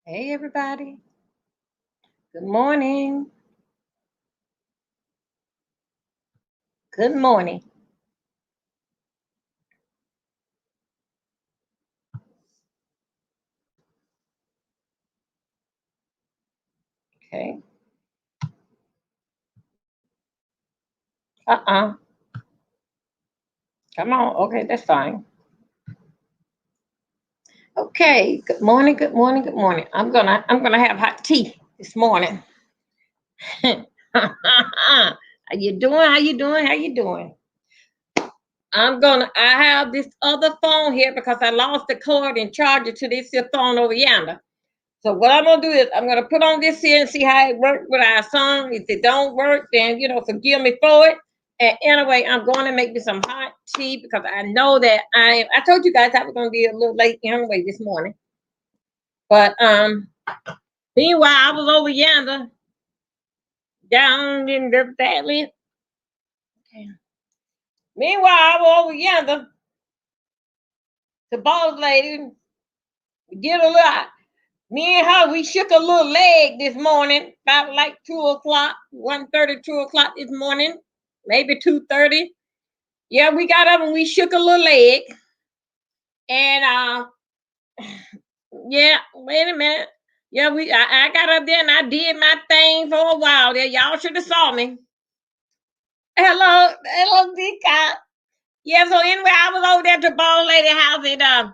Hey, everybody. Good morning. Good morning. Okay. Uh-uh. Come on. Okay, that's fine. Okay. Good morning. Good morning. Good morning. I'm gonna have hot tea this morning. How you doing? How you doing? How you doing? I have this other phone here because I lost the cord and charger to this here phone over yonder. So what I'm gonna do is I'm gonna put on this here and see how it works with our song. If it don't work, then forgive me for it. And anyway, I'm going to make me some hot tea because I know that I told you guys I was gonna be a little late anyway this morning. But meanwhile I was over yonder down in the valley. Meanwhile I was over yonder, the boss lady get a lot. Me and her, we shook a little leg this morning, about like 2 o'clock, 1:30, 2 o'clock this morning, maybe 2:30. Yeah, we got up and we shook a little leg. And yeah, wait a minute. Yeah, I got up there and I did my thing for a while there. Y'all should have saw me. Hello, Dika. Yeah, so anyway, I was over there at the ball lady house and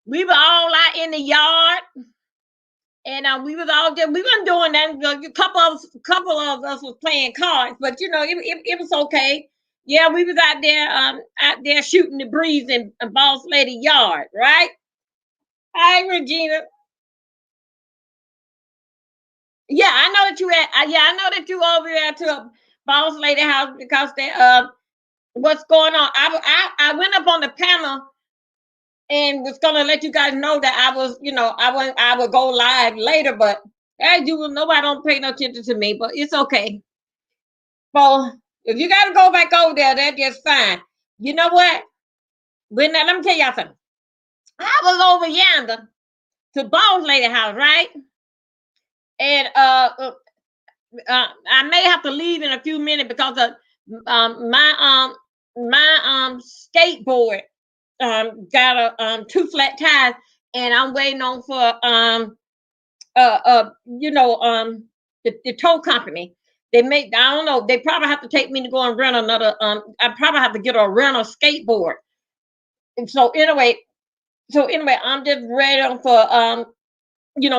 we were all out in the yard. And we was all just we weren't doing that. A couple of us was playing cards, but it was okay. Yeah, we was out there shooting the breeze in a boss lady yard, right? Hi, Regina. Yeah, I know that you at. Yeah, I know that you over there to a boss lady house because they what's going on. I went up on the panel and was gonna let you guys know that I would go live later, but as you will, nobody don't pay no attention to me, but it's okay. Well, if you got to go back over there, that's just fine. You know what? Let me tell y'all something. I was over yonder to Boss Lady house, right? And I may have to leave in a few minutes because of my skateboard got two flat tires, and I'm waiting on for uh uh you know um the tow company. They make I don't know. They probably have to take me to go and rent another. I probably have to get a rental skateboard. And so anyway, I'm just ready for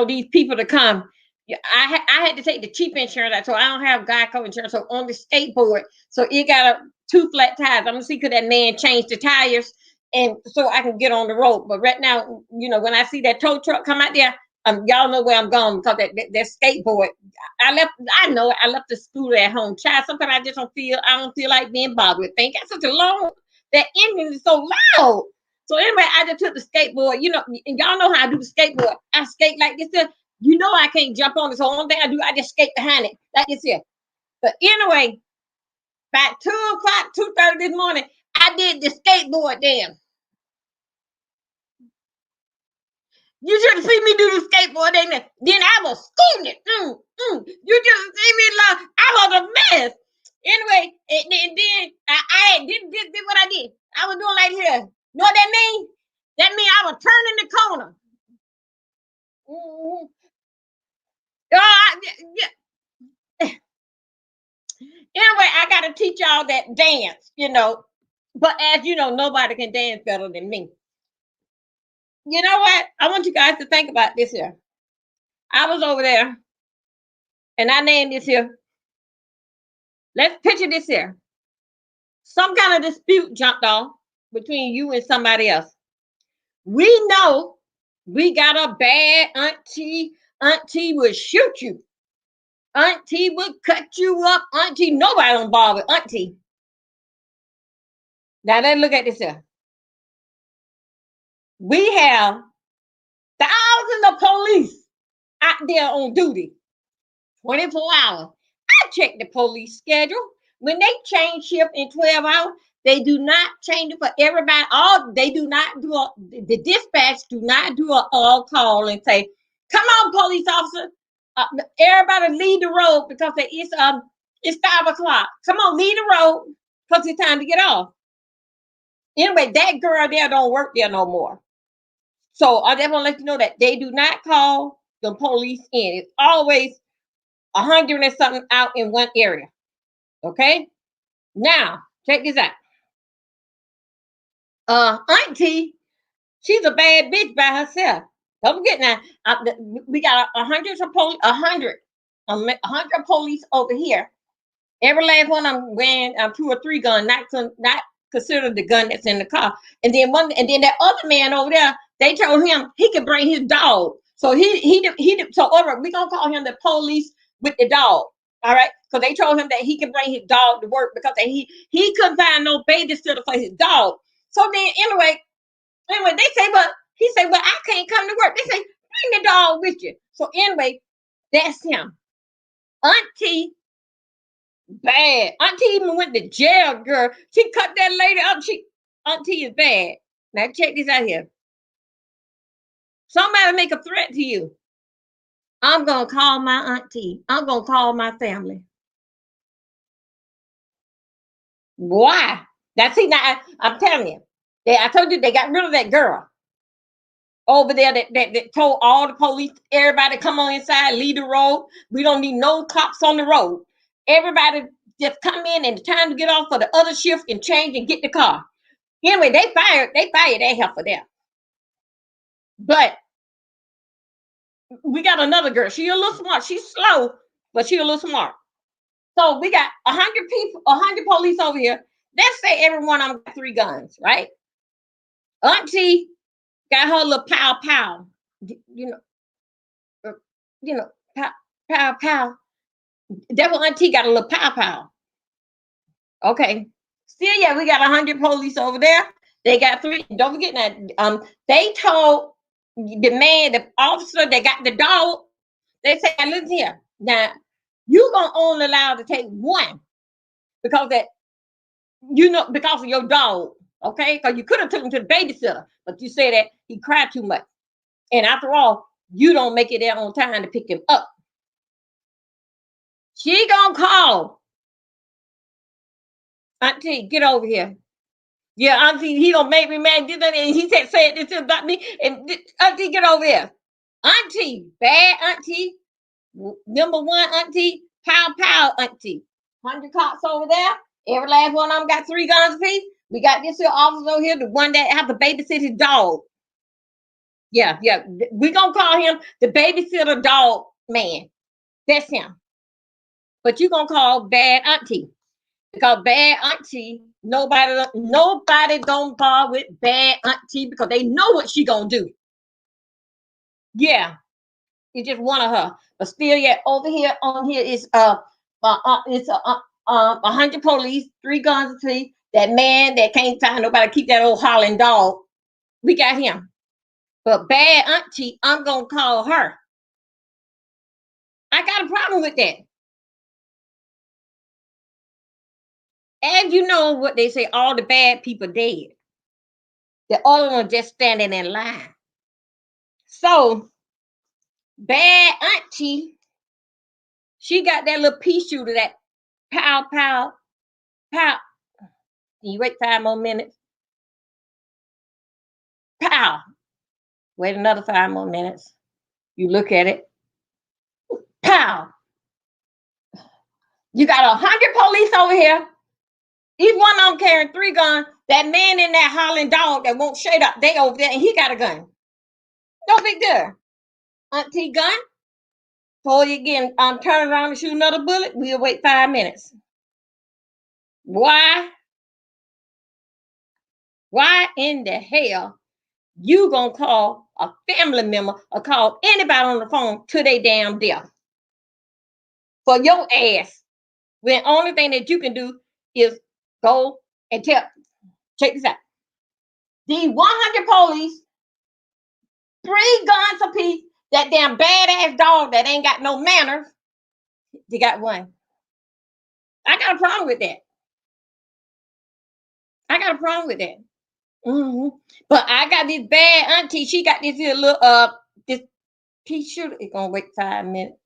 these people to come. Yeah, I had to take the cheap insurance out, so I don't have Geico insurance. So on the skateboard, so it got two flat tires. I'm gonna see could that man change the tires, and so I can get on the road. But right now, when I see that tow truck come out there, y'all know where I'm going because that skateboard. I left. I know I left the scooter at home. Child, sometimes I just don't feel. I don't feel like being bothered with things. Got such a long. That engine is so loud. So anyway, I just took the skateboard, and y'all know how I do the skateboard. I skate like this. I can't jump on it. So one thing I do, I just skate behind it like this here. But anyway, by 2 o'clock, 2:30 this morning, I did the skateboard dance. You should have seen me do the skateboard dance. Then I was scooting it. You just see me like I was a mess. Anyway, and then I did what I did. I was doing like this. You know what that means? That means I was turning the corner. Mhm. Yeah. Anyway, I got to teach y'all that dance. But as you know, nobody can dance better than me. You know what? I want you guys to think about this here. I was over there and I named this here. Let's picture this here. Some kind of dispute jumped off between you and somebody else. We know we got a bad auntie. Auntie would shoot you. Auntie would cut you up. Auntie, nobody don't bother with auntie. Now let's look at this here. We have thousands of police out there on duty 24 hours. I check the police schedule. When they change shift in 12 hours, they do not change it for everybody. All they do not do the dispatch do not do an all call and say, Come on, police officer. Everybody leave the road because it's 5 o'clock. Come on, leave the road because it's time to get off. Anyway, that girl there don't work there no more. So I just want to let you know that they do not call the police in. It's always 100 and something out in one area. Okay? Now, check this out. Auntie, she's a bad bitch by herself. Don't forget now, we got 100 police over here. Every last one of them wearing 2 or 3 guns, not consider the gun that's in the car. And then that other man over there, they told him he could bring his dog. So we gonna call him the police with the dog. All right, because they told him that he could bring his dog to work because he couldn't find no babysitter for his dog. So then anyway, they say, but he said, well, I can't come to work. They say, bring the dog with you. So anyway, that's him. Auntie, bad. Auntie even went to jail, girl. She cut that lady up. Auntie is bad. Now check this out here. Somebody make a threat to you. I'm gonna call my auntie. I'm gonna call my family. Why? Now I'm telling you. I told you they got rid of that girl over there that told all the police, everybody come on inside, leave the road. We don't need no cops on the road. Everybody just come in and it's time to get off for the other shift and change and get the car. Anyway, they fired that heifer there. But we got another girl. She a little smart. She's slow, but she a little smart. So we got 100 people, 100 police over here. Let's say every one of them got 3 guns, right? Auntie got her little pow. Pow pow. That was Auntie got a little pow. Okay. Still, yeah, we got 100 police over there. They got 3. Don't forget that. They told the officer that got the dog. They said, listen here. Now, you gonna only allowed to take 1 because because of your dog. Okay, because you could have took him to the babysitter, but you said that he cried too much. And after all, you don't make it there on time to pick him up. She gonna call. Auntie, get over here. Yeah, Auntie, he gonna make me mad. And he said this about me. And Auntie, get over here. Auntie, bad Auntie. Number 1 Auntie, pow Auntie. 100 cops over there. Every last one of them got 3 guns apiece. We got this here officer over here, the one that have to babysit his dog. Yeah. We gonna call him the babysitter dog man. That's him. But you gonna call bad Auntie. Because bad Auntie, nobody don't bar with bad Auntie because they know what she gonna do. Yeah, it's just one of her. But still, yeah, over here on here is it's 100 police, 3 guns apiece. That man that can't find nobody keep that old hollering dog. We got him. But bad Auntie, I'm gonna call her. I got a problem with that. And you know what they say, all the bad people dead. The other one just standing in line. So bad Auntie, she got that little pea shooter that pow. Can you wait 5 more minutes? Pow. Wait another 5 more minutes. You look at it. Pow. You got 100 police over here. Each one of them carrying 3 guns. That man in that hollering dog that won't shut up, they over there and he got a gun. No big deal. Auntie gun. Before you again, turn around and shoot another bullet, we'll wait 5 minutes. Why? Why in the hell you gonna call a family member or call anybody on the phone to their damn death for your ass? When the only thing that you can do is go and check this out. The 100 police, 3 guns apiece, that damn badass dog that ain't got no manners, they got 1. I got a problem with that. Mm-hmm. But I got this bad Auntie. She got this little this pea shooter, it's gonna wait 5 minutes.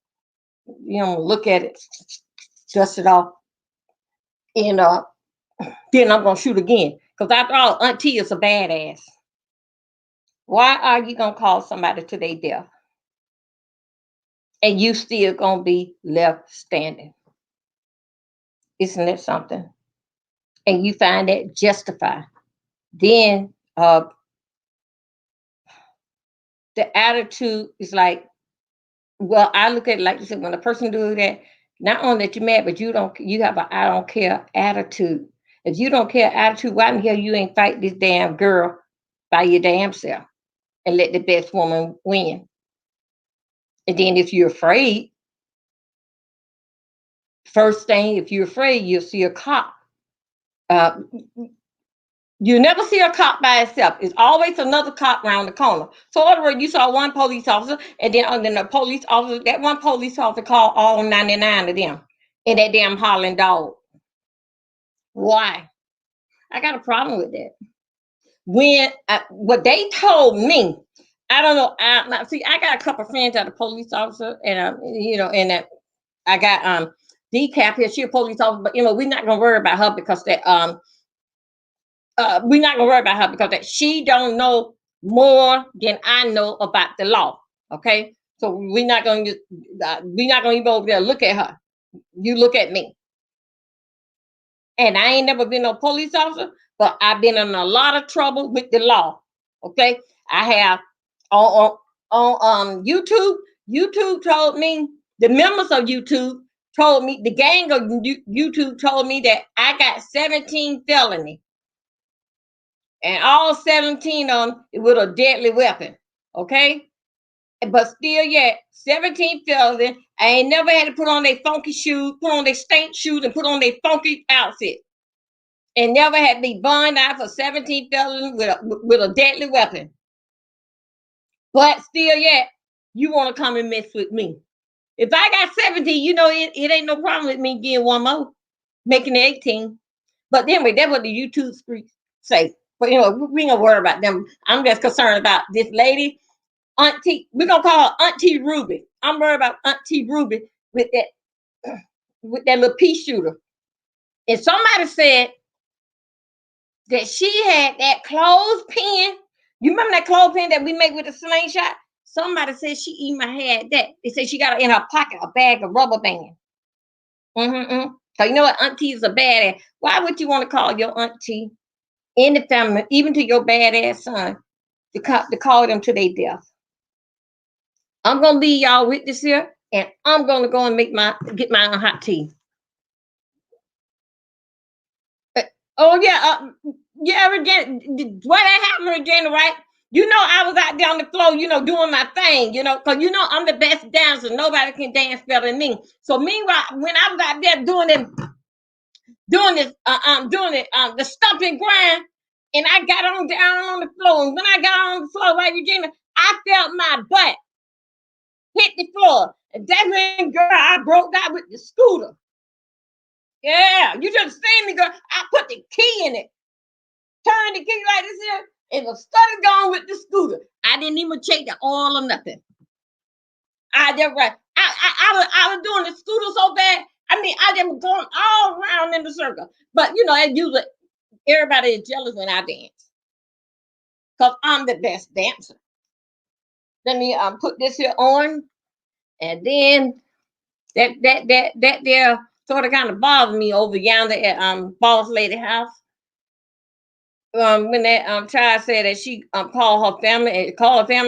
You know, look at it, dust it off, and then I'm gonna shoot again. Because after all, Auntie is a badass. Why are you gonna call somebody to their death and you still gonna be left standing? Isn't that something? And you find that justified. Then the attitude is like, well, I look at it like you said, when a person do that, not only that you're mad, but you have an I don't care attitude. If you don't care attitude, why in the hell you ain't fight this damn girl by your damn self and let the best woman win? And then if you're afraid, first thing, if you're afraid, you'll see a cop. Uh, you never see a cop by itself. It's always another cop around the corner. So, in other words, you saw one police officer, and then the police officer, that one police officer called all 99 of them in that damn Holland dog. Why? I got a problem with that. When what they told me, I don't know. See, I got a couple of friends that are police officer, and and that I got decaf here. She a police officer, but we're not gonna worry about her because that we're not gonna worry about her because that she don't know more than I know about the law. Okay, so we're not gonna even over there look at her. You look at me, and I ain't never been no police officer, but I've been in a lot of trouble with the law. Okay, I have on YouTube. YouTube told me, the members of YouTube told me, the gang of YouTube told me that I got 17 felony, and all 17 of them with a deadly weapon. Okay, but still yet 17 felony. I ain't never had to put on their funky shoes, put on their stank shoes, and put on their funky outfit, and never had to be burned out for 17 felony with a deadly weapon. But still yet, you want to come and mess with me. If I got 17, it ain't no problem with me getting one more, making it 18. But anyway, that's what the YouTube streets say. But we ain't gonna worry about them. I'm just concerned about this lady, Auntie. We're gonna call her Auntie Ruby. I'm worried about Auntie Ruby with that little pea shooter. And somebody said that she had that clothespin. You remember that clothespin that we make with a slingshot? Somebody said she even had that. They said she got it in her pocket, a bag of rubber band. So you know what? Auntie is a badass. Why would you want to call your auntie in the family, even to your badass son, to call them to their death? I'm gonna leave y'all with this here, and I'm gonna go and get my own hot tea. Oh yeah, Regina. What that happened, Regina? Right? I was out there on the floor, doing my thing, because I'm the best dancer. Nobody can dance better than me. So meanwhile, when I was out there doing it, the stumping grind, and I got on down on the floor. And when I got on the floor, right, Regina, I felt my butt hit the floor. And that's when, girl, I broke out with the scooter. Yeah, you just seen me, girl. I put the key in it, turned the key like this here, and it started going with the scooter. I didn't even check the oil or nothing. I just right. I was doing the scooter so bad. I mean, I just going all around in the circle. But as usual, everybody is jealous when I dance because I'm the best dancer. Let me put this here on, and then that there sort of kind of bothered me over yonder at boss lady house. When that child said that she called her family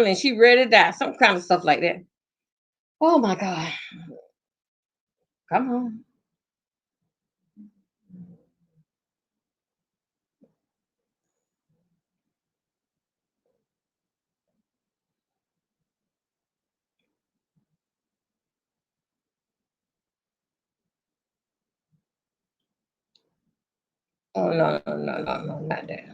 and she ready to die, some kind of stuff like that. Oh my God. Come on. Oh no, not that.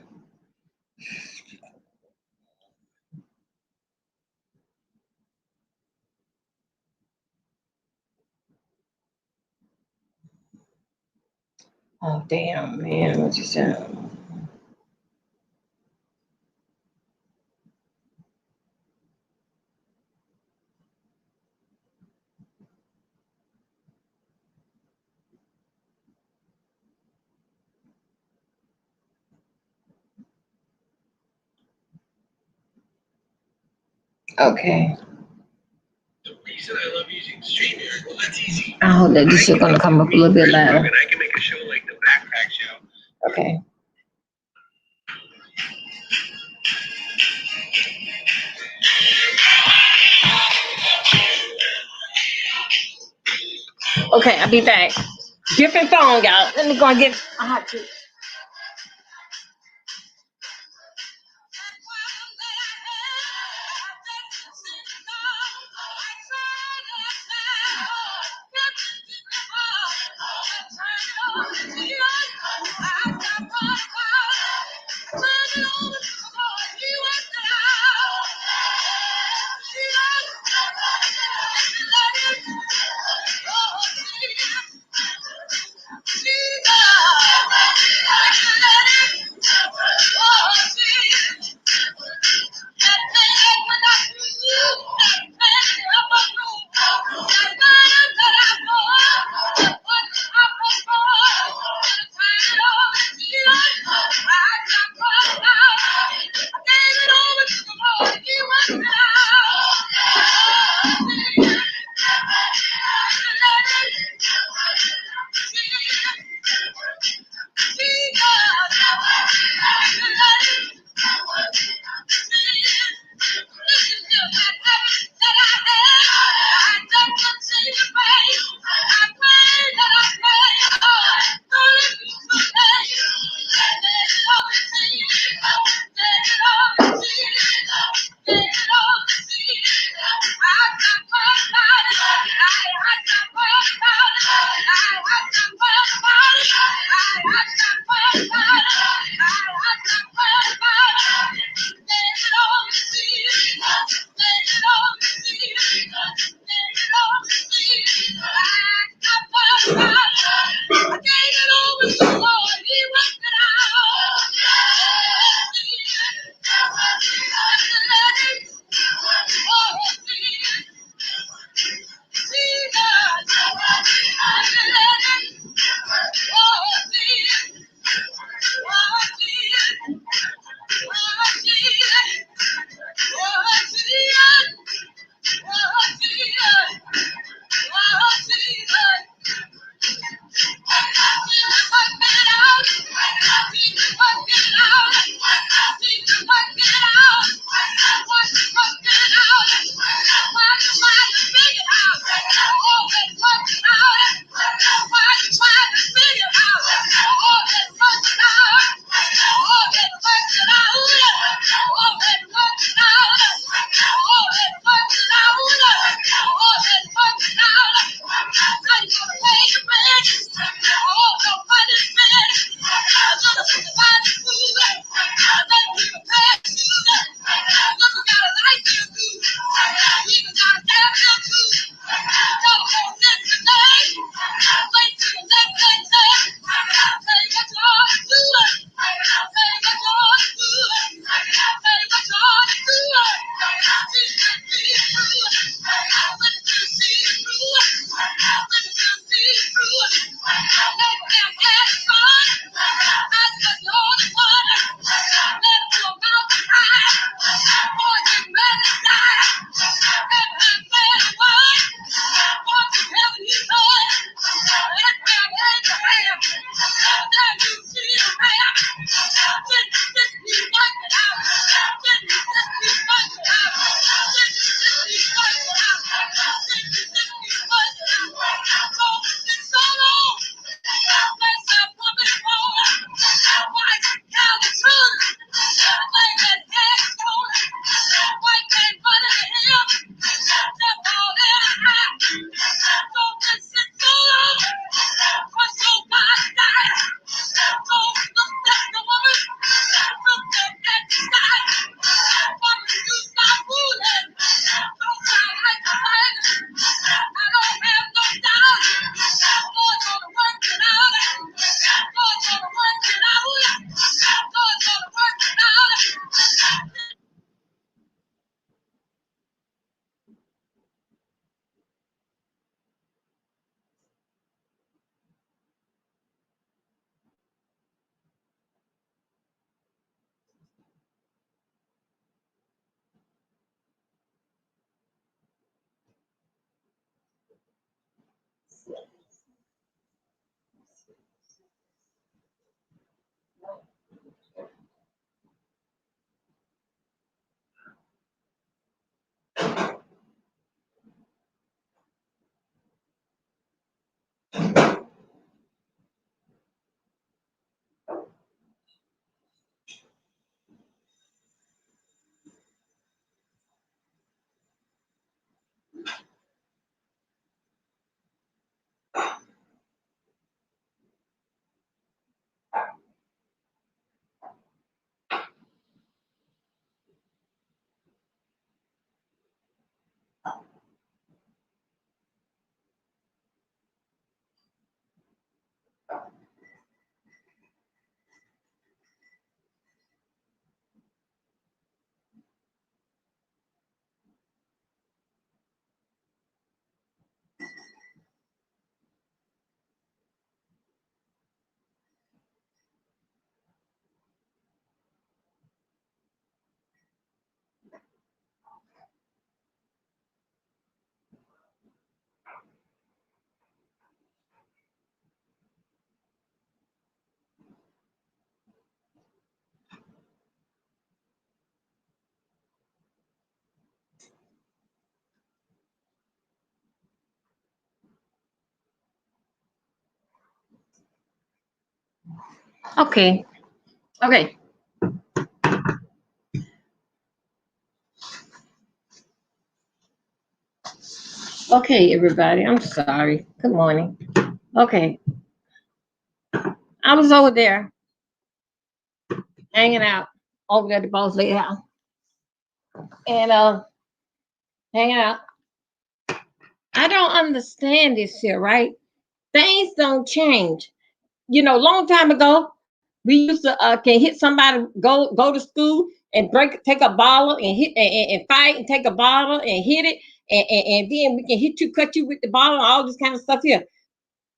Oh damn, man, what you said? Okay. The reason I love using StreamYard, well, that's easy. I hope that this is going to come up a little bit louder. And I can make a show like the Backpack Show. Okay. Okay, I'll be back. Different phone, y'all. Let me go and get a hot tea. Okay. Okay. Okay, everybody. I'm sorry. Good morning. Okay. I was over there hanging out over there at the boss lady house. And hanging out. I don't understand this here, right? Things don't change. You know, long time ago, we used to can hit somebody, go to school and take a bottle and hit and fight and take a bottle and hit it, and then we can hit you, cut you with the bottle, and all this kind of stuff here.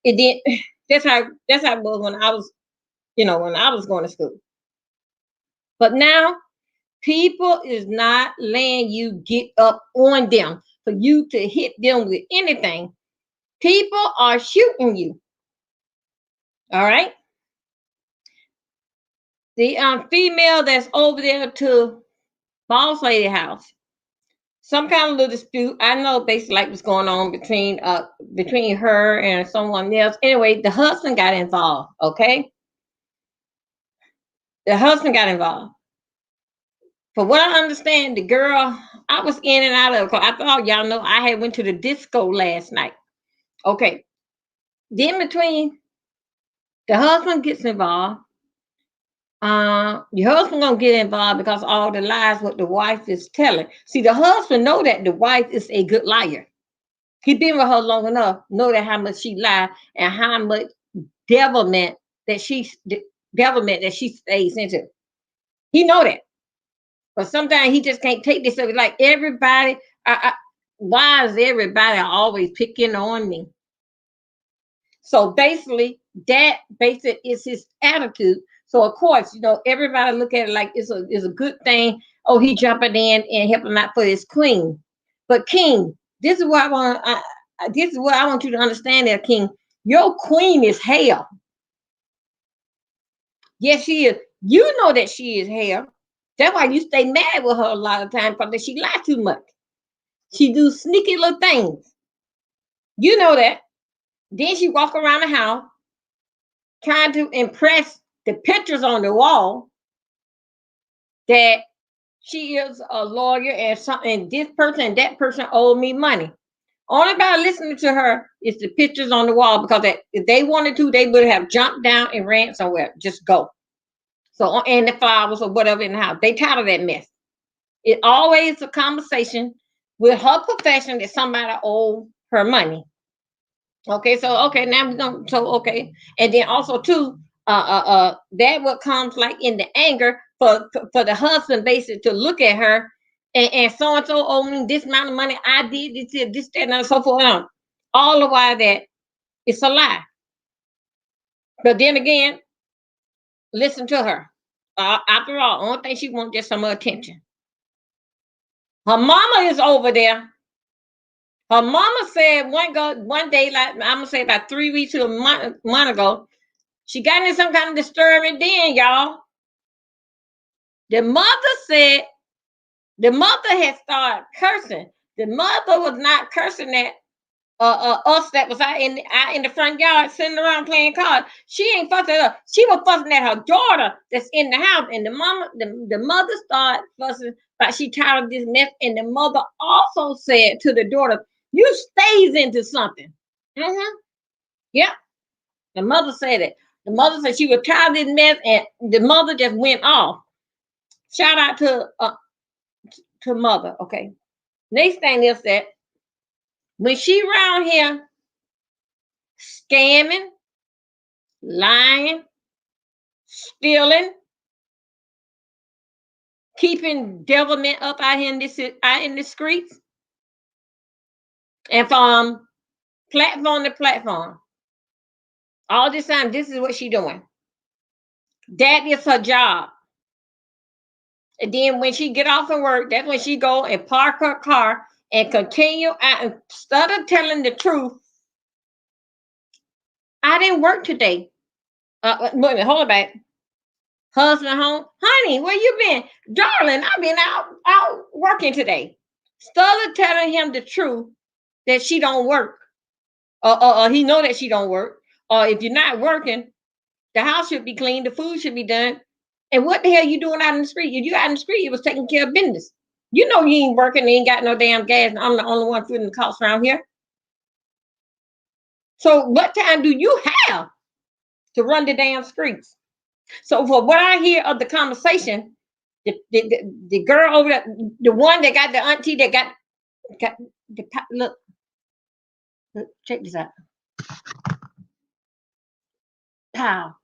And then that's how it was when I was, when I was going to school. But now people is not letting you get up on them for you to hit them with anything. People are shooting you. All right. The female that's over there to boss lady house, some kind of little dispute. I know basically like what's going on between her and someone else. Anyway, the husband got involved. Okay, the husband got involved. For what I understand, the girl, I was in and out of. I thought y'all know I had went to the disco last night. Okay, then between the husband gets involved. Your husband gonna get involved because all the lies what the wife is telling. See, the husband know that the wife is a good liar. He been with her long enough, know that how much she lied and how much devilment that she devilment that she stays into. He know that, but sometimes he just can't take this. So it's like everybody, why is everybody always picking on me? So basically, that basic is his attitude. So of course, everybody look at it like it's a good thing. Oh, he jumping in and helping out for his queen. But King, this is what I want. This is what I want you to understand, there, King. Your queen is hell. Yes, she is. You know that she is hell. That's why you stay mad with her a lot of times because she lie too much. She do sneaky little things. You know that. Then she walk around the house trying to impress the pictures on the wall that she is a lawyer and something. This person and that person owe me money. Only by listening to her is the pictures on the wall because if they wanted to, they would have jumped down and ran somewhere. Just go. So and the flowers or whatever in the house. They tired of that mess. It always a conversation with her profession that somebody owe her money. Okay, so okay, now we're gonna okay, and then also too, that what comes like in the anger for the husband basically to look at her and so and so owe me this amount of money. I did this, that, and so forth on. All the while that it's a lie. But then again, listen to her. After all, only thing she wants just some attention. Her mama is over there. Her mama said one day, like I'm gonna say about 3 weeks to a month ago, she got in some kind of disturbance. Then y'all, the mother said the mother had started cursing. The mother was not cursing at us that was out in the front yard sitting around playing cards. She ain't fussing at her. She was fussing at her daughter that's in the house. And the mother started fussing, but she tired of this mess. And the mother also said to the daughter, "You stays into something." Mm-hmm. Yep. The mother said it. The mother said she was tired of this mess, and the mother just went off. Shout out to mother. Okay. Next thing is that when she around here scamming, lying, stealing, keeping devilment up out in the streets, and from platform to platform, all this time, this is what she doing. That is her job. And then when she get off of work, that's when she go and park her car and continue out instead of telling the truth. I didn't work today. Wait a minute, hold it back. Husband home, honey, where you been, darling? I've been out working today. Instead of telling him the truth that she don't work, or he know that she don't work, or if you're not working, The house should be clean. The food should be done. And what the hell you doing out in the street? If you out in the street, you was taking care of business. You know you ain't working, ain't got no damn gas, and I'm the only one feeding the cost around here. So what time do you have to run the damn streets? So for what I hear of the conversation, the girl over there, the one that got the auntie that got the look, check this out. Pow.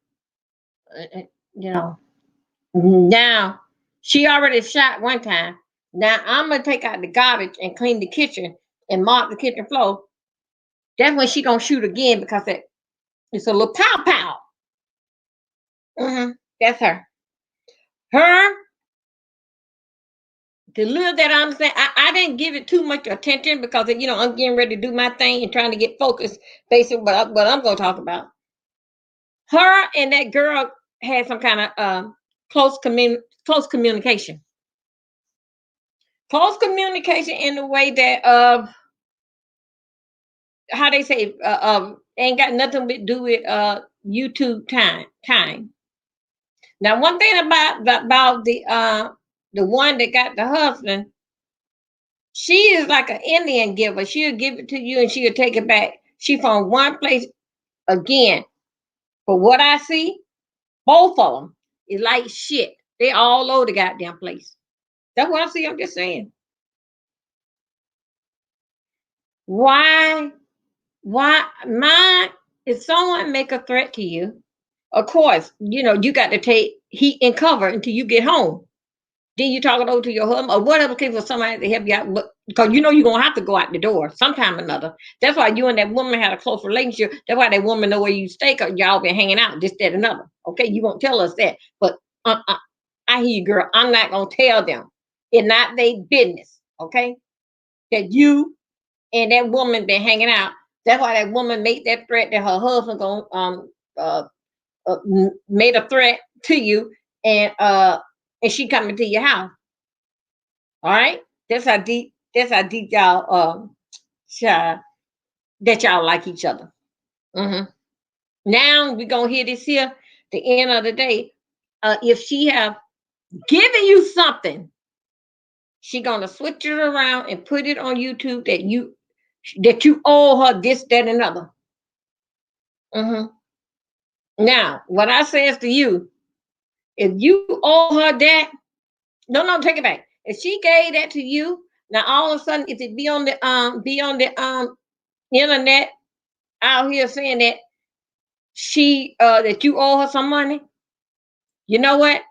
You know, now she already shot one time. Now I'm gonna take out the garbage and clean the kitchen and mop the kitchen floor. That's when she gonna shoot again because it's a little pow pow. That's her. Her, the little that I understand, I didn't give it too much attention because I'm getting ready to do my thing and trying to get focused based on what I'm gonna talk about. Her and that girl had some kind of close communication. Close communication in the way that how they say ain't got nothing to do with YouTube time. Now, one thing about the one that got the husband, she is like an Indian giver. She'll give it to you and she'll take it back. She from one place again. For what I see, both of them is like shit. They all over the goddamn place. That's what I see. I'm just saying. Why? If someone make a threat to you, of course, you got to take heat and cover until you get home. Then you talk it over to your husband or whatever case for somebody to help you out. But because you're gonna have to go out the door sometime or another. That's why you and that woman had a close relationship. That's why that woman know where you stay because y'all been hanging out, this, that, another. Okay, you won't tell us that. But I hear you, girl. I'm not gonna tell them. It's not their business. Okay, that you and that woman been hanging out. That's why that woman made that threat that her husband gonna made a threat to you and she coming to your house. All right, that's how deep. That's how deep y'all child, that y'all like each other. hmm Now we gonna hear this here. The end of the day, if she have given you something, she gonna switch it around and put it on YouTube that you owe her this, that, and other. hmm Now, what I says to you, if you owe her that, no, take it back. If she gave that to you, now all of a sudden, if it be on the internet out here saying that that you owe her some money, you know what?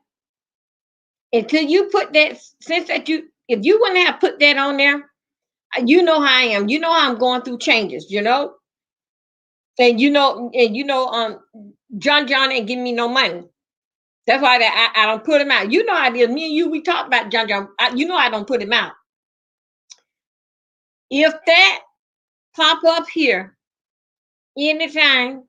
Until you put that, since that if you wouldn't have put that on there, you know how I am. You know how I'm going through changes. And John ain't giving me no money. That's why I don't put him out. You know how it is. Me and you, we talked about John. I don't put him out. If that pop up here anytime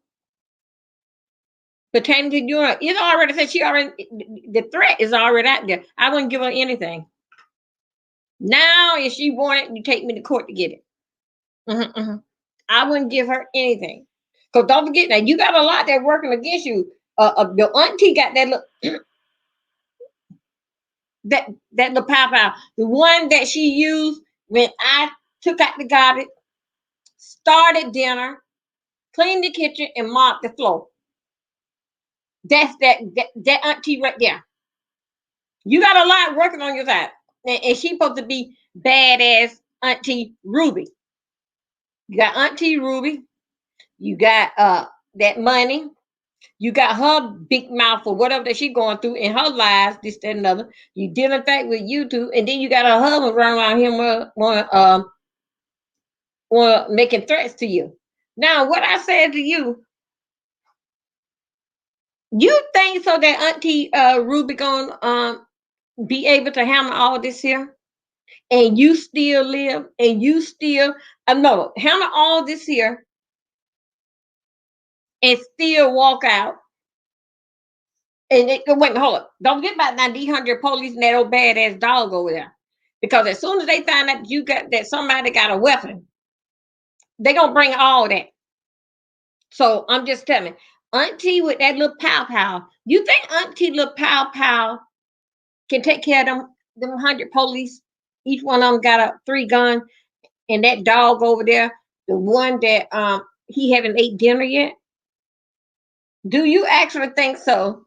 pertaining to you, it already said the threat is already out there. I wouldn't give her anything. Now, if she wanted, you take me to court to get it. I wouldn't give her anything. Because don't forget, now you got a lot that working against you. Your auntie got that little that little pow. The one that she used when I took out the garbage, started dinner, cleaned the kitchen, and mopped the floor. That's that auntie right there. You got a lot working on your side. And she's supposed to be badass Auntie Ruby. You got Auntie Ruby. You got that money. You got her big mouth for whatever that she going through in her lives, this, that, and another. You dealing back with YouTube, and then you got her husband running around here making threats to you. Now, what I said to you, you think so that Auntie Ruby gonna be able to handle all this here? And you still live and you still no handle all this here and still walk out and wait, hold up, don't forget about that D100 police and that old badass dog over there, because as soon as they find out that somebody got a weapon, they gonna bring all that. So I'm just telling you, Auntie with that little pow pow. You think Auntie little pow pow can take care of them 100 police? Each one of them got a 3 gun, and that dog over there, the one that he haven't ate dinner yet. Do you actually think so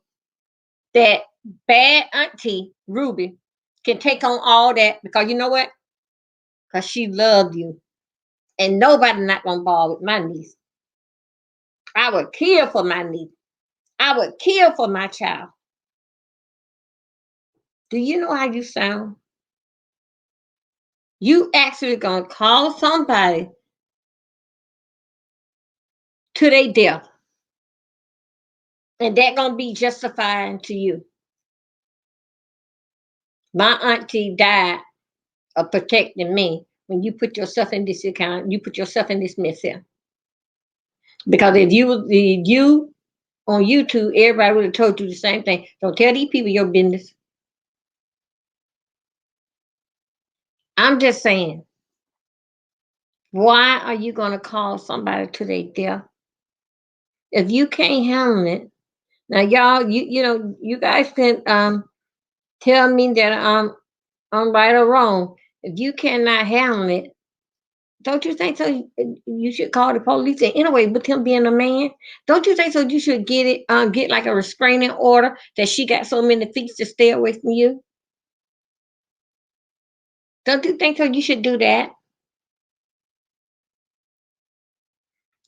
that bad Auntie Ruby can take on all that? Because you know what? Because she loved you, and nobody not gonna bother with my niece. I would kill for my niece. I would kill for my child. Do you know how you sound? You actually gonna call somebody to their death, and that gonna be justifying to you. My auntie died of protecting me. When you put yourself in this account, you put yourself in this mess here. Because if you on YouTube, everybody would have told you the same thing. Don't tell these people your business. I'm just saying, why are you gonna call somebody to their death if you can't handle it? Now, y'all, you know, you guys can tell me that I'm right or wrong. If you cannot handle it, don't you think so? You should call the police. And anyway, with him being a man, don't you think so? You should get like a restraining order that she got so many feet to stay away from you. Don't you think so? You should do that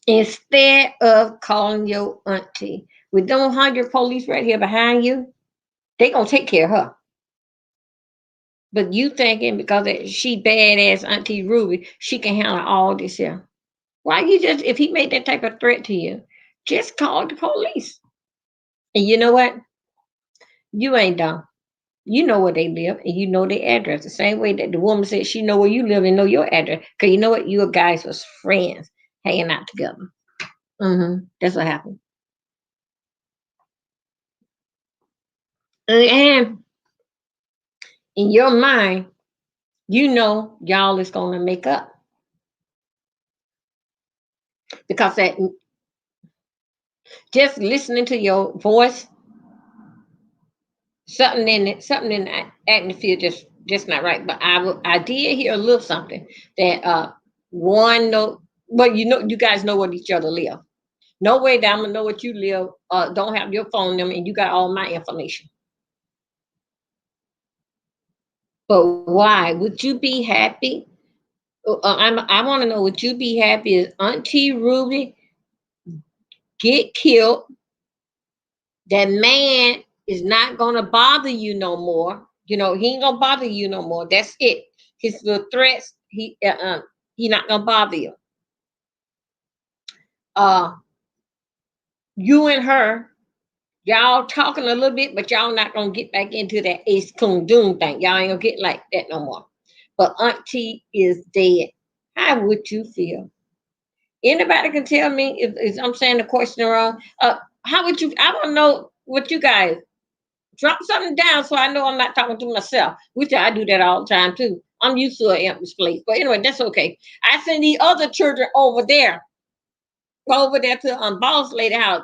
instead of calling your auntie. With them 100 police right here behind you, they gonna take care of her. But you thinking because she badass Auntie Ruby, she can handle all this here. Why you just if he made that type of threat to you, just call the police. And you know what? You ain't dumb. You know where they live and you know their address. The same way that the woman said she know where you live and know your address. Cause you know what? You guys was friends hanging out together. That's what happened. And in your mind, you know y'all is gonna make up because that just listening to your voice, something in the atmosphere just not right. But I did hear a little something that one no, but you know you guys know where each other live. No way that I'm gonna know what you live. Don't have your phone number and you got all my information. But why would you be happy? I want to know. Would you be happy if Auntie Ruby get killed? That man is not gonna bother you no more. You know he ain't gonna bother you no more. That's it. His little threats. He not gonna bother you. Uh, you and her, y'all talking a little bit, but y'all not gonna get back into that Ace Coon Doom thing. Y'all ain't gonna get like that no more. But Auntie is dead. How would you feel? Anybody can tell me if I'm saying the question wrong. How would you? I don't know what you guys drop something down so I know I'm not talking to myself, which I do that all the time too. I'm used to an empty place. But anyway, that's okay. I send the other children over there to boss lady house.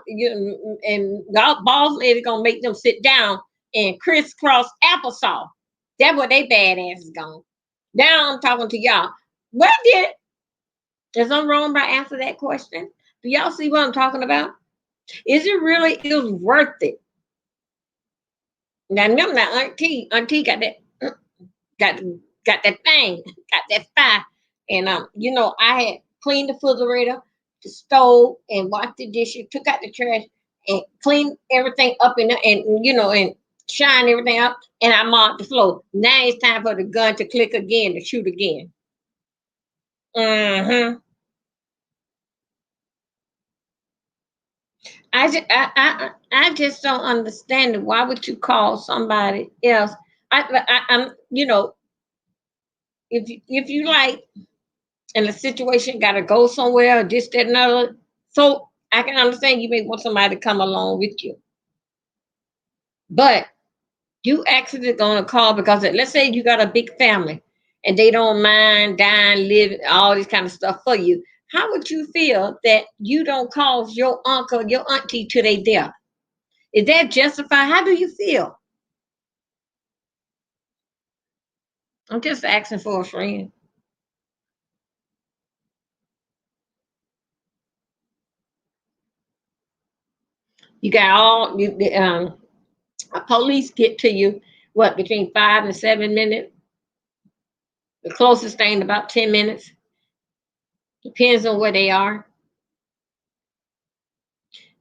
And boss lady gonna make them sit down and crisscross applesauce. That's what they badass is gone. Now I'm talking to y'all. What did is I'm wrong by answer that question? Do y'all see what I'm talking about? Is it really is worth it? Now remember that auntie got that got got that thing, got that fire. And you know, I had cleaned the refrigerator, the stove, and washed the dishes, took out the trash, and cleaned everything up and you know and shine everything up, and I mopped the floor. Now it's time for the gun to click again to shoot again. Mm-hmm. I just don't understand it. Why would you call somebody else? I'm you know if you like and the situation got to go somewhere, or this, that, and other. So I can understand you may want somebody to come along with you. But you actually going to call because let's say you got a big family and they don't mind dying, living, all this kind of stuff for you. How would you feel that you don't cause your uncle, your auntie to their death? Is that justified? How do you feel? I'm just asking for a friend. You got all police get to you what between 5 and 7 minutes. The closest thing about 10 minutes. Depends on where they are.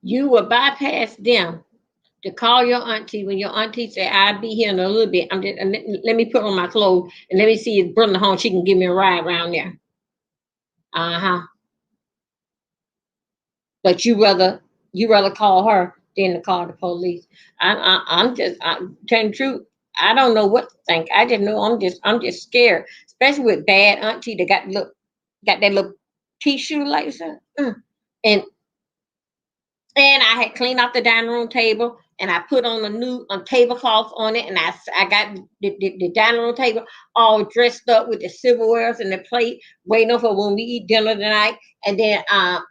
You will bypass them to call your auntie when your auntie say, "I'll be here in a little bit. I'm just let me put on my clothes and let me see if Brenda home. She can give me a ride around there." Uh-huh. But you rather call her than to call the police. I'm telling the truth. I don't know what to think. I just know I'm just scared, especially with bad auntie that got that little pea shoe like that. And and I had cleaned off the dining room table and I put on a new tablecloth on it. And I got the dining room table all dressed up with the silverwares and the plate, waiting for when we eat dinner tonight. And then I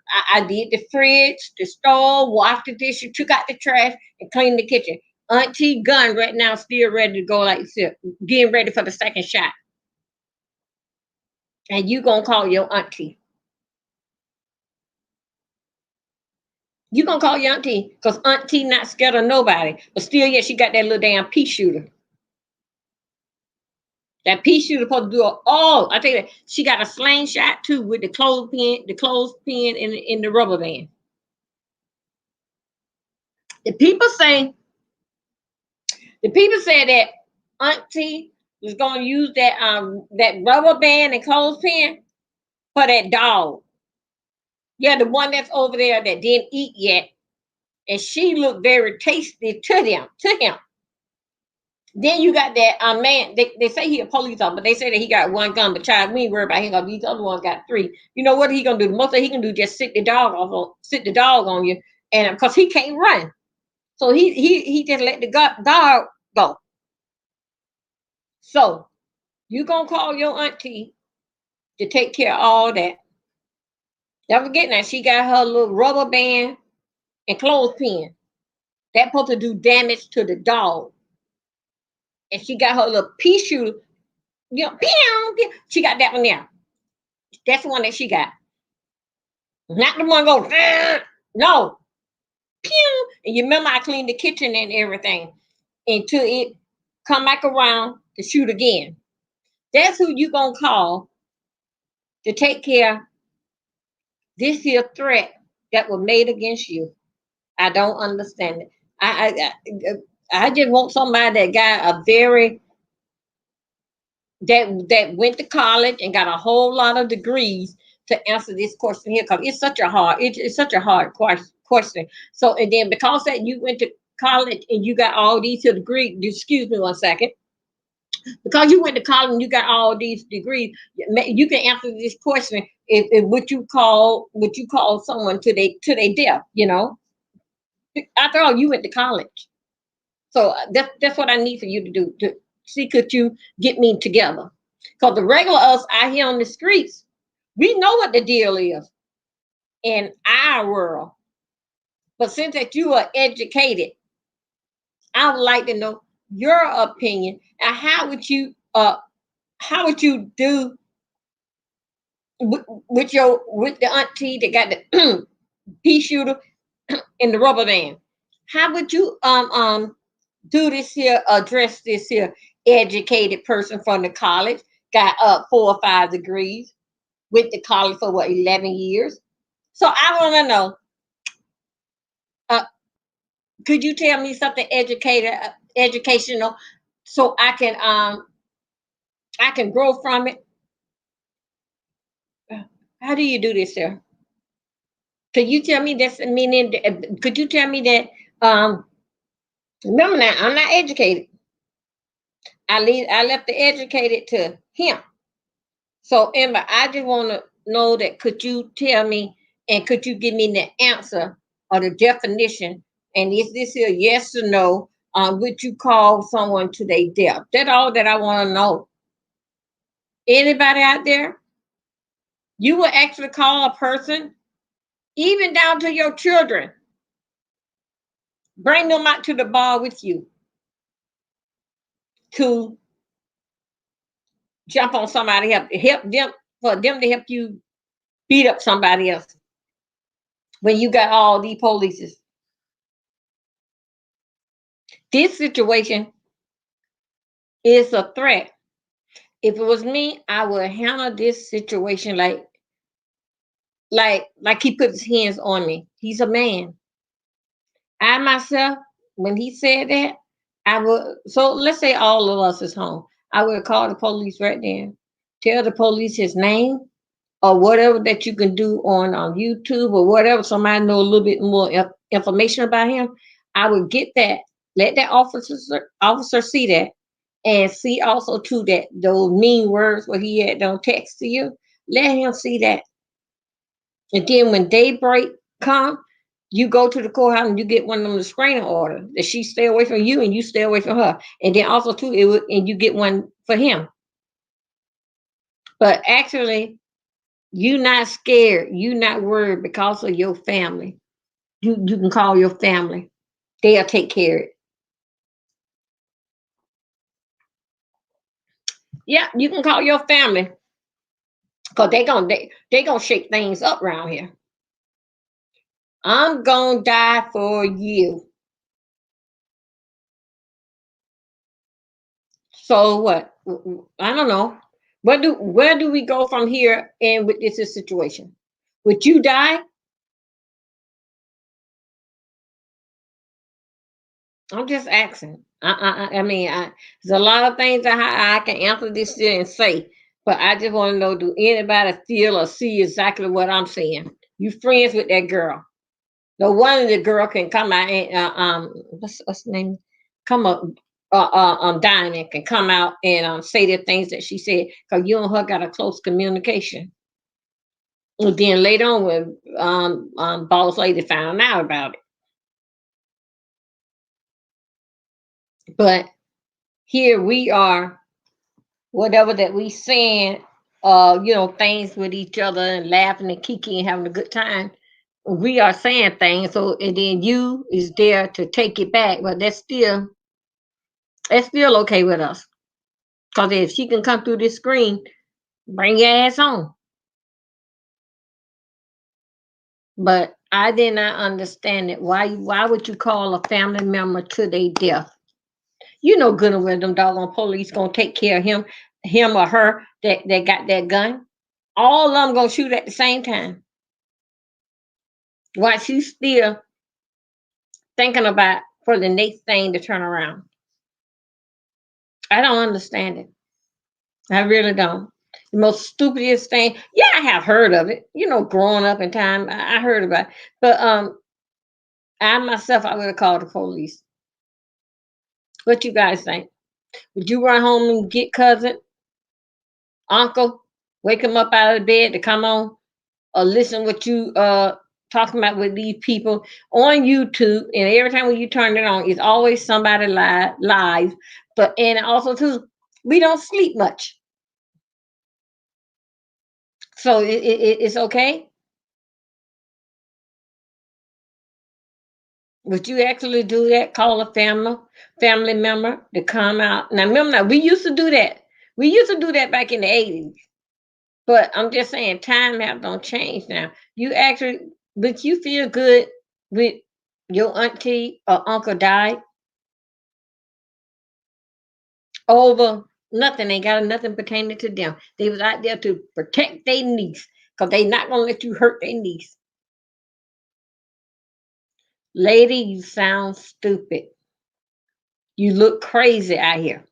did the fridge, the stove, washed the dishes, took out the trash, and cleaned the kitchen. Auntie Gun right now still ready to go like this, getting ready for the second shot. And you gonna call your auntie. You gonna call your auntie because auntie not scared of nobody, but still, yeah, she got that little damn pea shooter. That pea shooter supposed to do it all. I tell you that she got a slingshot too with the clothespin in the rubber band. The people say the people say that auntie was gonna use that rubber band and clothespin for that dog. Yeah, the one that's over there that didn't eat yet, and she looked very tasty to him. Then you got that man. They say he a police officer, but they say that he got one gun. But child, we ain't worried about him. Cause these other ones got three. You know what he gonna do? The most that he can do just sit the dog on you, and because he can't run, so he just let the dog go. So you gonna call your auntie to take care of all that. Don't forget that she got her little rubber band and clothespin. That supposed to do damage to the dog, and she got her little pea shooter. You know, she got that one there. That's the one that she got. Not the one go, no, pew. And you remember I cleaned the kitchen and everything until it come back around to shoot again. That's who you gonna call to take care of this here threat that was made against you. I don't understand it. I just want somebody that got a very that went to college and got a whole lot of degrees to answer this question here because it's such a hard question. So and then because that you went to college and you got all these degrees, excuse me one second, because you went to college and you got all these degrees, you can answer this question if what you call someone to their death. After all, you went to college, so that's what I need for you to do to see could you get me together. Because the regular us out here on the streets, we know what the deal is in our world. But since that you are educated, I would like to know your opinion and how would you do with the auntie that got the pea shooter in the rubber band? How would you do this here, address this here educated person from the college, got 4 or 5 degrees, went to college for what 11 years? So I want to know, uh, could you tell me something educational, so I can grow from it? How do you do this, sir? Could you tell me this? Meaning, could you tell me that? Remember now, I'm not educated. I left the educated to him. So Amber, I just want to know that could you tell me and could you give me the answer or the definition? And is this a yes or no? Would you call someone to their death? That's all that I want to know. Anybody out there? You will actually call a person, even down to your children, bring them out to the bar with you to jump on somebody, help them, for them to help you beat up somebody else when you got all these polices. This situation is a threat. If it was me, I would handle this situation like he put his hands on me. He's a man. I myself, when he said that, I would. So let's say all of us is home. I would call the police right then. Tell the police his name or whatever that you can do on YouTube or whatever. Somebody know a little bit more information about him. I would get that. Let that officer see that, and see also too that those mean words where he had don't text to you. Let him see that, and then when daybreak come, you go to the courthouse and you get one of them restraining order that she stay away from you and you stay away from her, and then also too it would, and you get one for him. But actually, you not scared, you not worried because of your family. You can call your family; they'll take care of it. Yeah, you can call your family because they gonna shake things up around here. I'm gonna die for you. So what? I don't know. Where do we go from here? And with this situation, would you die? I'm just asking. I mean, there's a lot of things that I can answer this and say, but I just want to know: do anybody feel or see exactly what I'm saying? You friends with that girl? No one of the girl can come out and what's the name? Come up. Diamond can come out and say the things that she said because you and her got a close communication. And then later on, when boss lady found out about it, but here we are, whatever that we saying, things with each other and laughing and kiki and having a good time. We are saying things, so and then you is there to take it back, but that's still okay with us. Cause if she can come through this screen, bring your ass on. But I did not understand it. Why would you call a family member to their death? You know good and well them doggone police gonna take care of him or her that got that gun. All of them gonna shoot at the same time. While she's still thinking about for the next thing to turn around. I don't understand it. I really don't. The most stupidest thing. Yeah, I have heard of it. Growing up in time, I heard about it. But I myself, I would have called the police. What you guys think? Would you run home and get cousin, uncle, wake him up out of the bed to come on or listen what you talking about with these people on YouTube? And every time when you turn it on, it's always somebody live. But and also too, we don't sleep much, so it's okay. Would you actually do that? Call a family member to come out. Now remember, now we used to do that. We used to do that back in the 80s. But I'm just saying, time have don't change now. You actually, but you feel good with your auntie or uncle died over nothing. Ain't got nothing pertaining to them. They was out there to protect their niece because they not gonna let you hurt their niece. Lady, you sound stupid. You look crazy out here.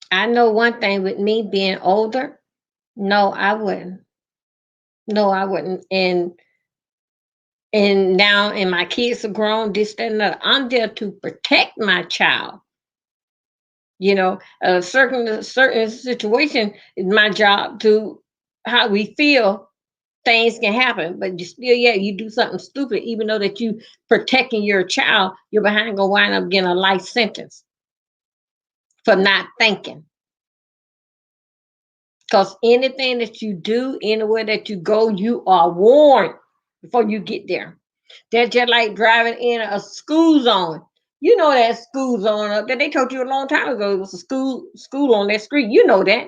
I know one thing with me being older. No, I wouldn't. No, I wouldn't. And now, and my kids are grown, this, that, and that. I'm there to protect my child. A certain situation is my job to how we feel. Things can happen, but you still, yeah, you do something stupid, even though that you protecting your child, you're behind gonna wind up getting a life sentence for not thinking. Because anything that you do, anywhere that you go, you are warned before you get there. That's just like driving in a school zone. You know that school zone up there. They told you a long time ago it was a school on that street. You know that.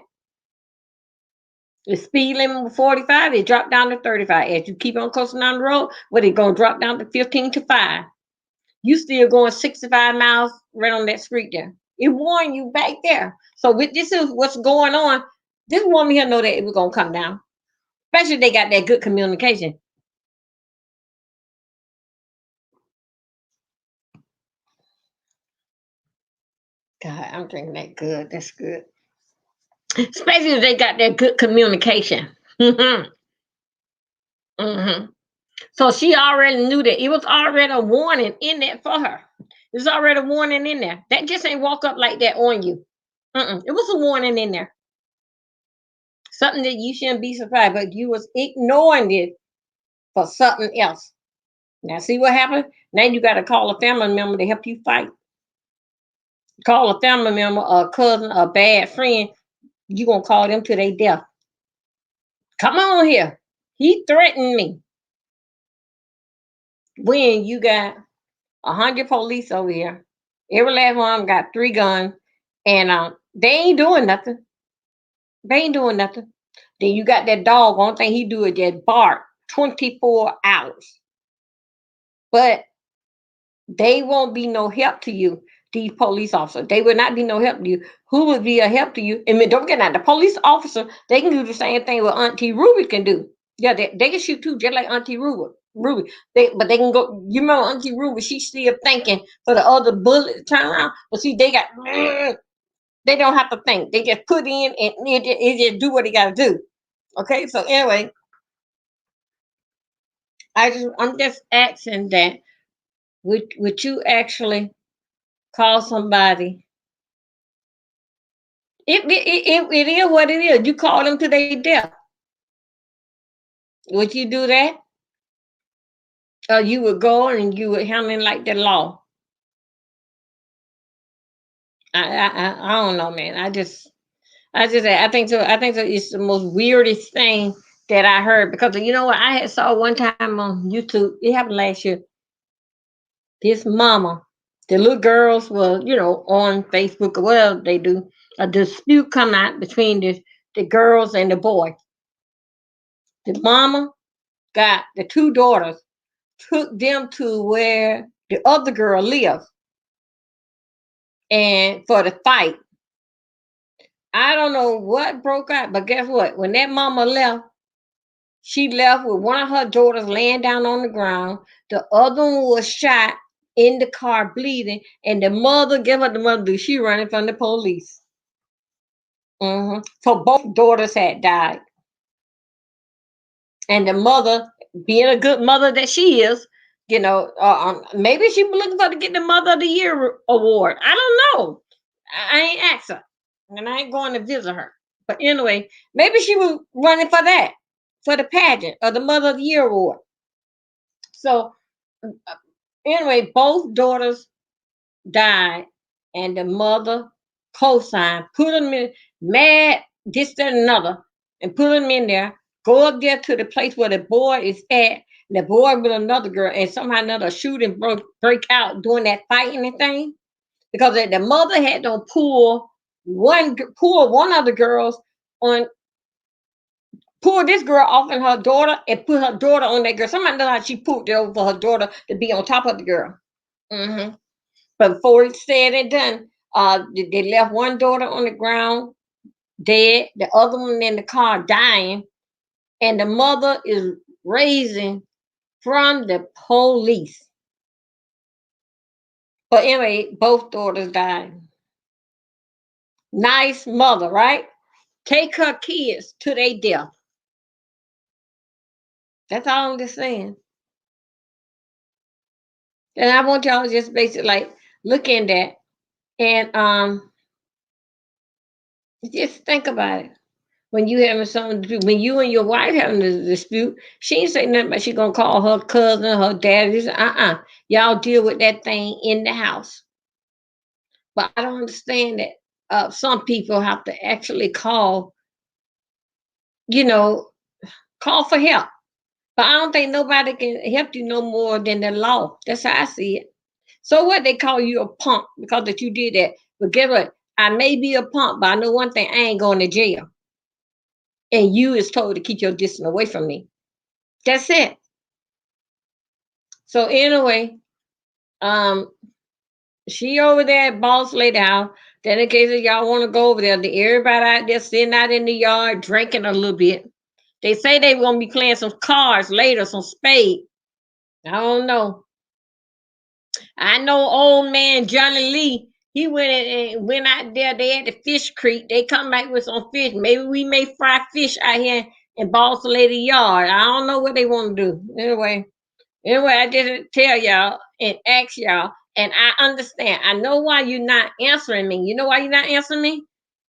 The speed limit was 45, it dropped down to 35. As you keep on coasting down the road, well, it's gonna drop down to 15 to 5. You still going 65 miles right on that street there. It warned you back there. So with this is what's going on. This woman here know that it was gonna come down. Especially if they got that good communication. God, I'm drinking that good. That's good. Especially if they got that good communication. hmm hmm So she already knew that it was already a warning in there for her. There's already a warning in there. That just ain't walk up like that on you. It was a warning in there. Something that you shouldn't be surprised, but you was ignoring it for something else. Now see what happened? Now you got to call a family member to help you fight. Call a family member, a cousin, a bad friend. You gonna call them to their death. Come on here. He threatened me. When you got 100 police over here, every last one of them got 3 guns, and they ain't doing nothing. They ain't doing nothing. Then you got that dog. Only thing he do is just bark 24 hours. But they won't be no help to you. These police officers, they will not be no help to you. Who would be a help to you? And don't get out. The police officer, they can do the same thing what Auntie Ruby can do. Yeah, they can shoot too, just like Auntie Ruby. But they can go. You remember Auntie Ruby? She's still thinking for the other bullet to turn around. But see, they got. They don't have to think. They just put in and it just do what they got to do. Okay. So anyway, I'm just asking that would you actually call somebody. It is what it is. You call them to their death. Would you do that? Or you would go and you would handle it like the law? I don't know, man. I think so. I think so. It's the most weirdest thing that I heard because you know what I had saw one time on YouTube. It happened last year. This mama, the little girls were on Facebook or whatever they do. A dispute come out between the girls and the boy. The mama got the 2 daughters, took them to where the other girl lives and for the fight. I don't know what broke out, but guess what? When that mama left, she left with one of her daughters laying down on the ground. The other one was shot in the car bleeding. And the mother, guess what the mother do? She running from the police. So both daughters had died. And the mother, being a good mother that she is, maybe she was looking for to get the Mother of the Year award. I don't know. I ain't asked her, and I ain't going to visit her. But anyway, maybe she was running for that, for the pageant or the Mother of the Year award. So anyway, both daughters died, and the mother co-signed, put them in mad, this, that, and another, and put them in there. Go up there to the place where the boy is at. The boy with another girl, and somehow another shooting break out doing that fighting and thing. Because the mother had to pull one of the girls on, pull this girl off and her daughter, and put her daughter on that girl. Somebody know how she pulled it over for her daughter to be on top of the girl. hmm But before it's said and done, they left one daughter on the ground dead, the other one in the car dying, and the mother is raising from the police. But anyway, both daughters died. Nice mother, right? Take her kids to their death. That's all I'm just saying. And I want y'all to just basically like look in that and just think about it. When you having something to do, when you and your wife having a dispute, she ain't say nothing about she gonna call her cousin, her dad. Y'all deal with that thing in the house. But I don't understand that some people have to actually call you know, call for help. But I don't think nobody can help you no more than the law. That's how I see it. So what, they call you a punk because that you did that. But guess what? I may be a punk, but I know one thing, I ain't going to jail. And you is told to keep your distance away from me. That's it. So anyway, um, she over there at Boss Lady House. Then in case if y'all want to go over there, everybody out there sitting out in the yard drinking a little bit. They say they gonna be playing some cards later, some spade. I don't know. I know old man Johnny Lee. He went out there. They had the fish creek. They come back with some fish. Maybe we may fry fish out here in Boss Lady Yard. I don't know what they want to do. Anyway, I just tell y'all and ask y'all, and I understand. I know why you're not answering me. You know why you're not answering me?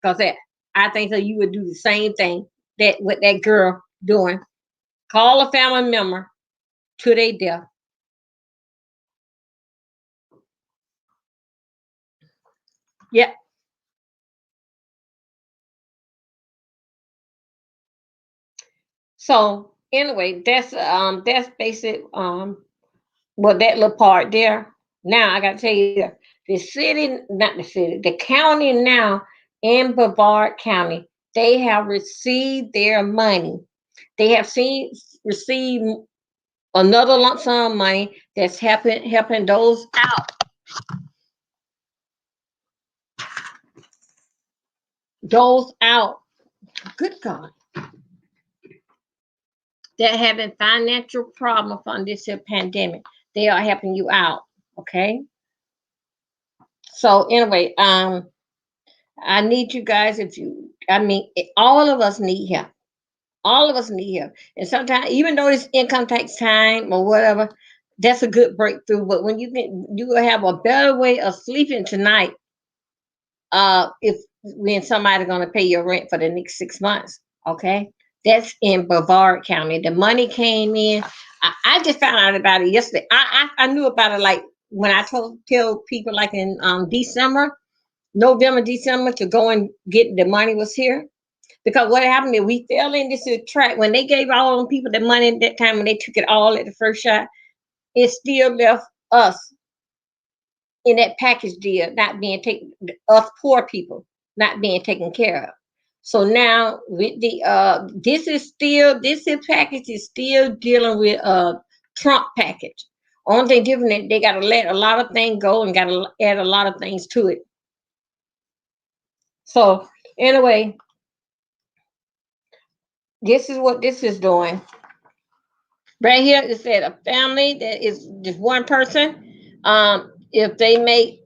Because I think that you would do the same thing that with that girl doing. Call a family member to their death. Yeah. So anyway, that's basic well, that little part there. Now I gotta tell you, the city, not the city, the county now in Brevard County, they have received their money. They have received another lump sum of money that's helping those out. Those out. Good God. That having financial problem from this here pandemic. They are helping you out. Okay. So anyway, I need you guys. If you, I mean, all of us need help. All of us need help. And sometimes, even though this income tax time or whatever, that's a good breakthrough. But when you will have a better way of sleeping tonight. If when somebody's gonna pay your rent for the next 6 months, okay? That's in Brevard County. The money came in. I just found out about it yesterday. I knew about it like when I tell people like in December, November, December to go and get the money was here. Because what happened is we fell in this trap when they gave all them people the money at that time when they took it all at the first shot. It still left us in that package deal not being taken, us poor people not being taken care of. So now with the this is package is still dealing with Trump package. Only thing different, they got to let a lot of things go and got to add a lot of things to it. So anyway, this is what this is doing. Right here, it said a family that is just one person. If they make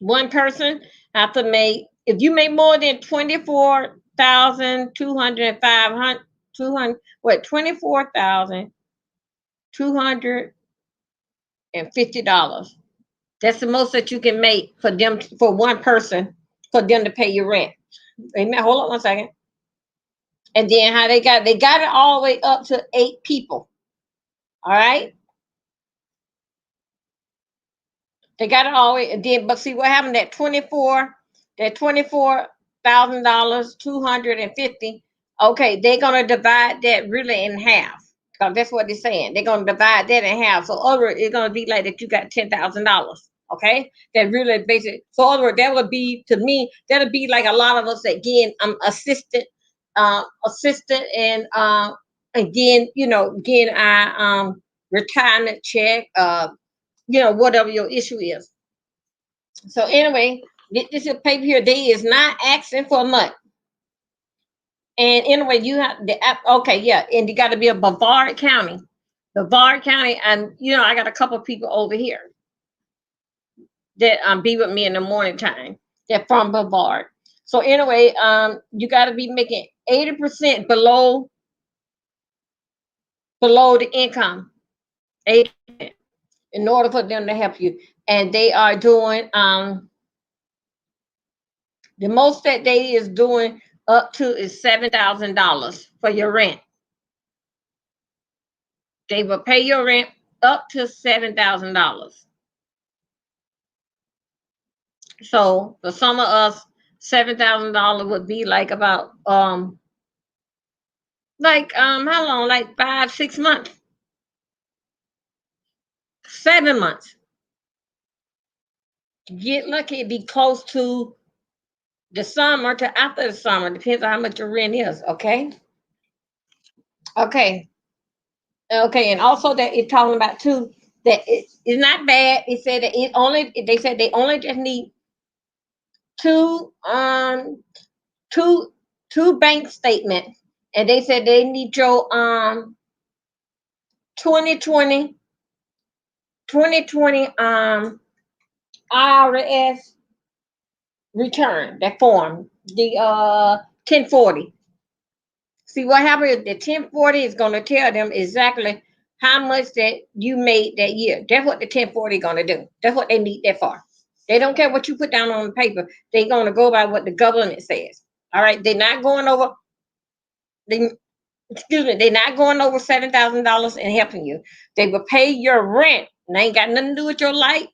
one person have to make, if you make more than 24,205 200 what $24,250. That's the most that you can make for them, for one person, for them to pay your rent. Amen. Hold on one second. And then how they got it all the way up to 8 people. All right. They got it all the way. And then, but see what happened? That $24,000, 250. Okay, they're gonna divide that really in half. Because that's what they're saying. They're gonna divide that in half. So other, it's gonna be like that you got $10,000. Okay, that really basic. So other, that would be to me. That'll be like a lot of us again. I'm assistant, and again, again, I retirement check. Whatever your issue is. So anyway, this is paper here. They is not asking for much. And anyway, you have the app. Okay, yeah, and you got to be a Brevard County, and I got a couple of people over here that be with me in the morning time. They're from Brevard. So anyway, you got to be making 80% below the income, 80%, in order for them to help you. And they are doing the most that they is doing up to is $7,000 for your rent. They will pay your rent up to $7,000. So for some of us, $7,000 would be like about like how long? Like 5, 6 months, 7 months. Get lucky, it'd be close to the summer to after the summer. Depends on how much your rent is. Okay. Okay. Okay. And also that it's talking about too that it's not bad. It said that it only they said they only just need two two two bank statements, and they said they need your 2020 2020 IRS return, that form, the 1040. See what happened is the 1040 is going to tell them exactly how much that you made that year. That's what the 1040 is going to do. That's what they need that for. They don't care what you put down on the paper. They're going to go by what the government says. All right. They're not going over. They, excuse me. They're not going over $7,000 and helping you. They will pay your rent. And they ain't got nothing to do with your light,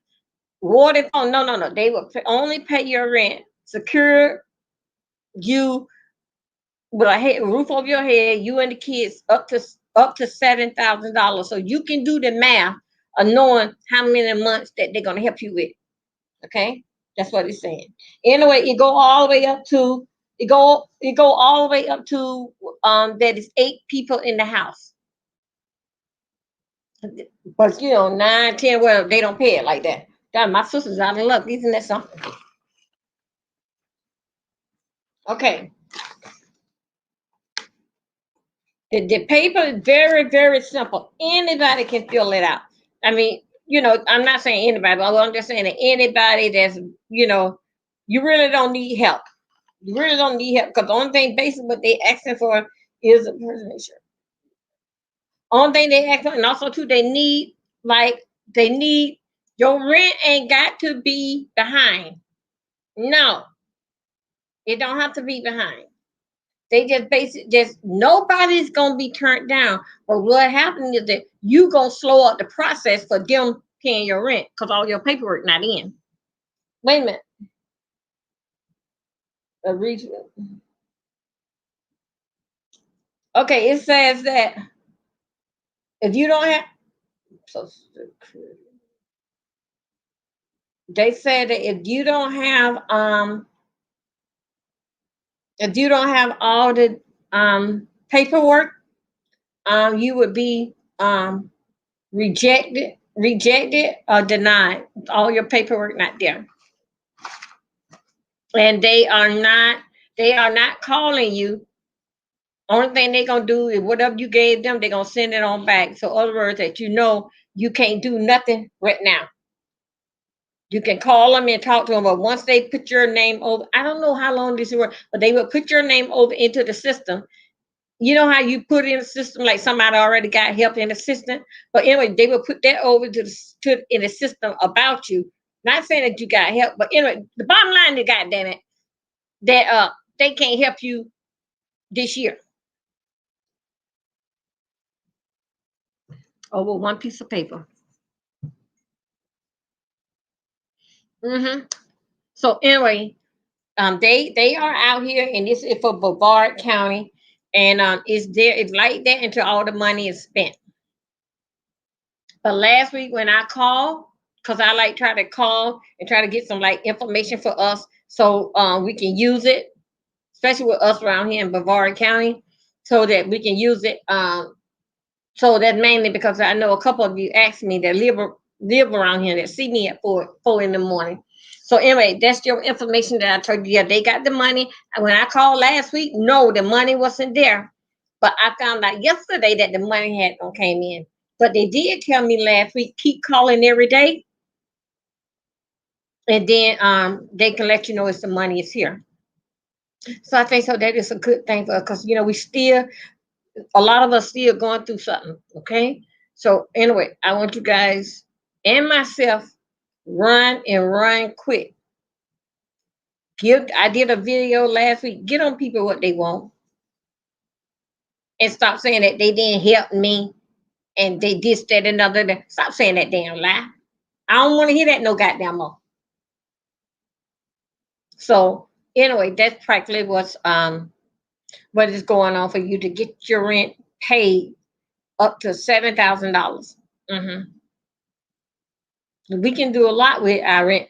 water. Oh no, no, no. They will only pay your rent, secure you with a roof over your head, you and the kids, up to $7,000. So you can do the math of knowing how many months that they're gonna help you with. Okay, that's what it's saying. Anyway, it go all the way up to it go all the way up to that is 8 people in the house. But 9, 10, well, they don't pay it like that. God, my sister's out of luck. Isn't that something? Okay. The paper is very, very simple. Anybody can fill it out. I mean, I'm not saying anybody, but I'm just saying that anybody that's, you really don't need help. You really don't need help because the only thing basically what they asking for is a person insurance. Only thing they ask for, and also too, they need your rent ain't got to be behind. No, it don't have to be behind. They just nobody's gonna be turned down. But what happens is that you gonna slow up the process for them paying your rent because all your paperwork not in. Wait a minute. A regional. Okay, it says that if you don't have so they said that if you don't have all the paperwork, you would be rejected or denied. All your paperwork not there. And they are not calling you. Only thing they gonna do is whatever you gave them, they're gonna send it on back. So other words that you can't do nothing right now. You can call them and talk to them, but once they put your name over, I don't know how long this work, but they will put your name over into the system. You know how you put in the system like somebody already got help in the system, but anyway, they will put that over in the system about you. Not saying that you got help, but anyway, the bottom line is, goddamn it, that they can't help you this year over one piece of paper. hmm So anyway, they are out here, and this is for Brevard County, and it's like that until all the money is spent. But last week when I called, because I like try to call and try to get some like information for us so we can use it, especially with us around here in Brevard County, so that we can use it. So that's mainly because I know a couple of you asked me that live around here that see me at four in the morning. So anyway, that's your information that I told you. Yeah, they got the money. And when I called last week, no, the money wasn't there. But I found out yesterday that the money had came in. But they did tell me last week, keep calling every day, and then they can let you know if the money is here. So I think so that is a good thing for us because we still a lot of us still going through something. Okay. So anyway, I want you guys and myself run and run quick. I did a video last week. Get on people what they want and stop saying that they didn't help me and they this, that, and other. Stop saying that damn lie. I don't want to hear that no goddamn more. So anyway, that's practically what's what is going on for you to get your rent paid up to $7,000. Mm-hmm. We can do a lot with our rent,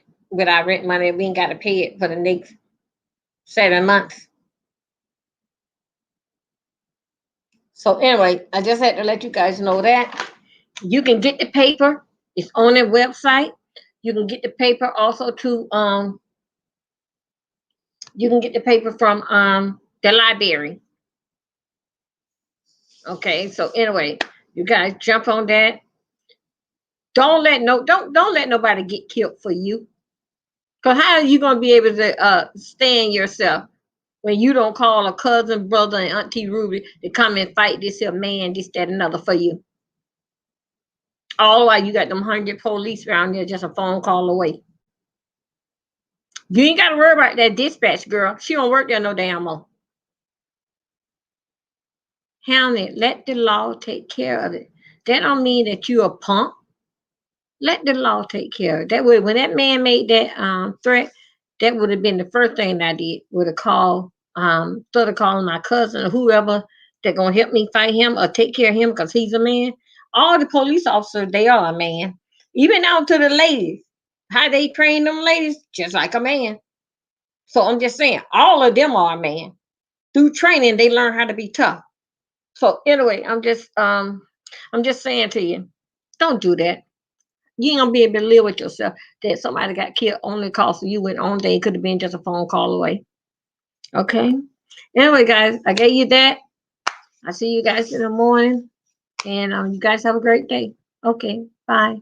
money. We ain't got to pay it for the next 7 months. So anyway, I just had to let you guys know that you can get the paper. It's on their website. You can get the paper also to you can get the paper from the library. Okay, so anyway, you guys jump on that. Don't let nobody get killed for you. Cause how are you gonna be able to stand yourself when you don't call a cousin, brother, and Auntie Ruby to come and fight this here man, this, that, another for you? All the while you got them 100 police around there just a phone call away. You ain't gotta worry about that dispatch girl. She don't work there no damn more. Hound it. Let the law take care of it. That don't mean that you a punk. Let the law take care of it. That would when that man made that threat, that would have been the first thing I did. Would have called instead of calling my cousin or whoever that gonna help me fight him or take care of him because he's a man. All the police officers, they are a man. Even down to the ladies. How they train them ladies, just like a man. So I'm just saying, all of them are a man. Through training, they learn how to be tough. So anyway, I'm just saying to you, don't do that. You ain't gonna be able to live with yourself that somebody got killed only because you went on day. It could have been just a phone call away. Okay. Anyway, guys, I gave you that. I see you guys in the morning, and you guys have a great day. Okay. Bye.